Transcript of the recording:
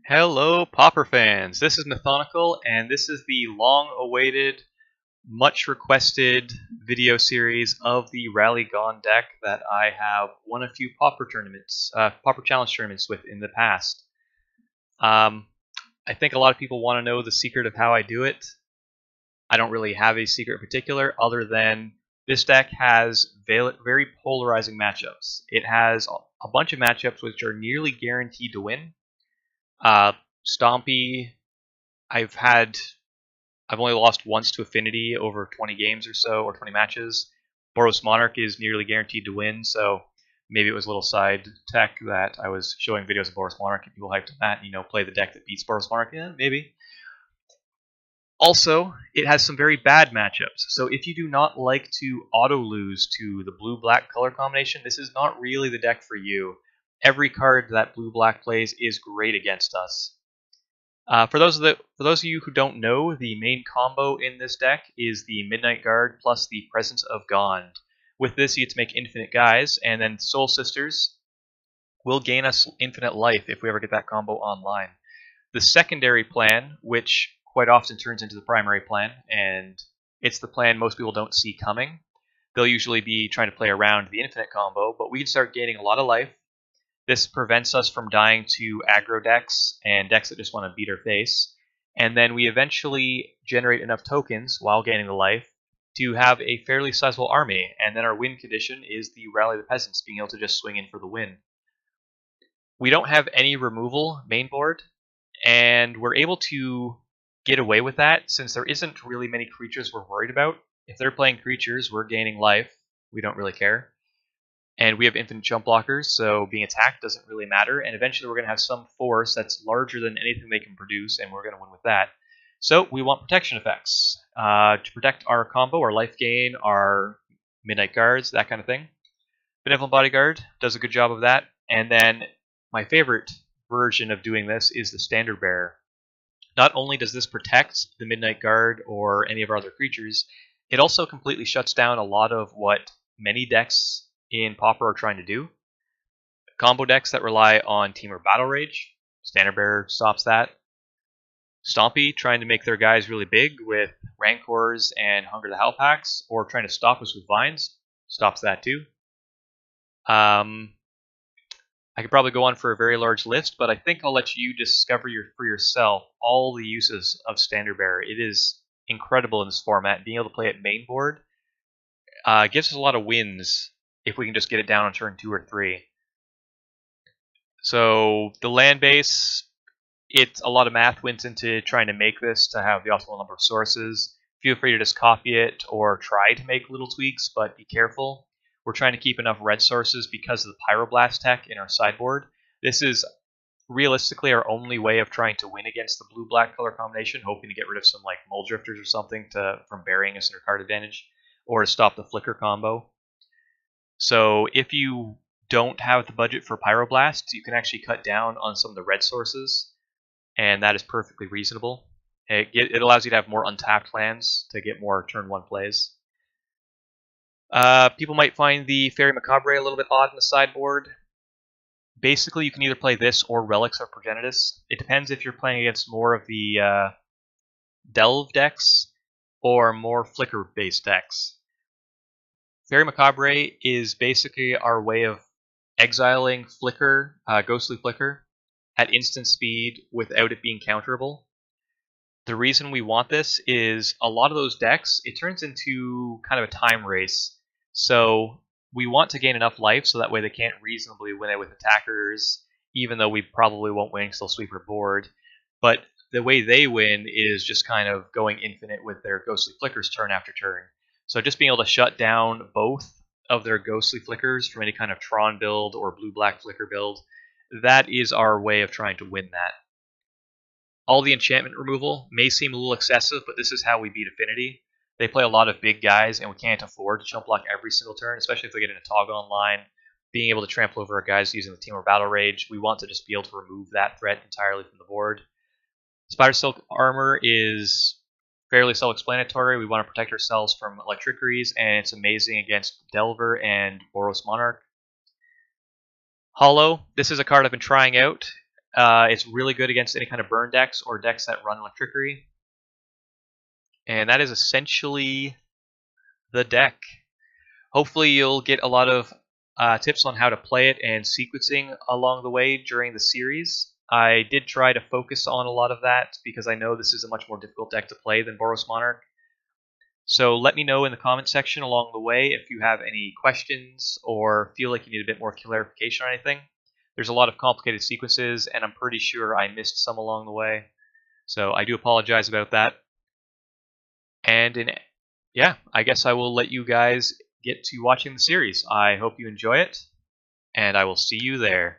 Hello, Pauper fans. This is Mathonical, and this is the long-awaited, much-requested video series of the Rally Gone deck that I have won a few Pauper tournaments, Pauper Challenge tournaments with in the past. I think a lot of people want to know the secret of how I do it. I don't really have a secret in particular, other than this deck has very polarizing matchups. It has a bunch of matchups which are nearly guaranteed to win. Stompy, I've only lost once to Affinity over 20 games or so, or 20 matches. Boros Monarch is nearly guaranteed to win, so maybe it was a little side tech that I was showing videos of Boros Monarch and people hyped on that, play the deck that beats Boros Monarch. Yeah, maybe. Also, it has some very bad matchups, so if you do not like to auto-lose to the blue-black color combination, this is not really the deck for you. Every card that blue-black plays is great against us. For those of you who don't know, the main combo in this deck is the Midnight Guard plus the Presence of Gond. With this, you get to make infinite guys, and then Soul Sisters will gain us infinite life if we ever get that combo online. The secondary plan, which quite often turns into the primary plan, and it's the plan most people don't see coming. They'll usually be trying to play around the infinite combo, but we can start gaining a lot of life. This prevents us from dying to aggro decks and decks that just want to beat our face. And then we eventually generate enough tokens while gaining the life to have a fairly sizable army. And then our win condition is the Rally the Peasants, being able to just swing in for the win. We don't have any removal main board, and we're able to get away with that since there isn't really many creatures we're worried about. If they're playing creatures, we're gaining life. We don't really care. And we have infinite jump blockers, so being attacked doesn't really matter. And eventually we're going to have some force that's larger than anything they can produce, and we're going to win with that. So we want protection effects to protect our combo, our life gain, our Midnight Guards, that kind of thing. Benevolent Bodyguard does a good job of that. And then my favorite version of doing this is the Standardbearer. Not only does this protect the Midnight Guard or any of our other creatures, it also completely shuts down a lot of what many decks in Pauper are trying to do. Combo decks that rely on Temur Battle Rage, Standardbearer stops that. Stompy trying to make their guys really big with Rancors and Hunger the Howlpacks, or trying to stop us with Vines, stops that too. I could probably go on for a very large list, but I think I'll let you discover for yourself all the uses of Standardbearer. It is incredible in this format. Being able to play it main board gives us a lot of wins if we can just get it down on turn 2 or 3. So the land base, a lot of math went into trying to make this to have the optimal number of sources. Feel free to just copy it or try to make little tweaks, but be careful. We're trying to keep enough red sources because of the Pyroblast tech in our sideboard. This is realistically our only way of trying to win against the blue-black color combination, hoping to get rid of some like Mole Drifters or something from burying us under card advantage, or to stop the Flicker combo. So if you don't have the budget for Pyroblasts, you can actually cut down on some of the red sources, and that is perfectly reasonable. It allows you to have more untapped lands to get more turn 1 plays. People might find the Fairy Macabre a little bit odd in the sideboard. Basically, you can either play this or Relics of Progenitus. It depends if you're playing against more of the Delve decks or more Flicker-based decks. Fairy Macabre is basically our way of exiling Flicker, Ghostly Flicker, at instant speed without it being counterable. The reason we want this is a lot of those decks, it turns into kind of a time race. So we want to gain enough life so that way they can't reasonably win it with attackers, even though we probably won't win because they'll sweep our board. But the way they win is just kind of going infinite with their Ghostly Flickers turn after turn. So just being able to shut down both of their Ghostly Flickers from any kind of Tron build or blue-black Flicker build, that is our way of trying to win that. All the enchantment removal may seem a little excessive, but this is how we beat Affinity. They play a lot of big guys, and we can't afford to chump block every single turn, especially if they get in a toggle online. Being able to trample over our guys using the Temur Battle Rage, we want to just be able to remove that threat entirely from the board. Spider Silk Armor is fairly self-explanatory. We want to protect ourselves from Electrickeries, and it's amazing against Delver and Boros Monarch. Hollow, this is a card I've been trying out. It's really good against any kind of burn decks or decks that run Electricity. And that is essentially the deck. Hopefully you'll get a lot of tips on how to play it and sequencing along the way during the series. I did try to focus on a lot of that because I know this is a much more difficult deck to play than Boros Monarch. So let me know in the comment section along the way if you have any questions or feel like you need a bit more clarification on anything. There's a lot of complicated sequences, and I'm pretty sure I missed some along the way. So I do apologize about that. And yeah, I guess I will let you guys get to watching the series. I hope you enjoy it, and I will see you there.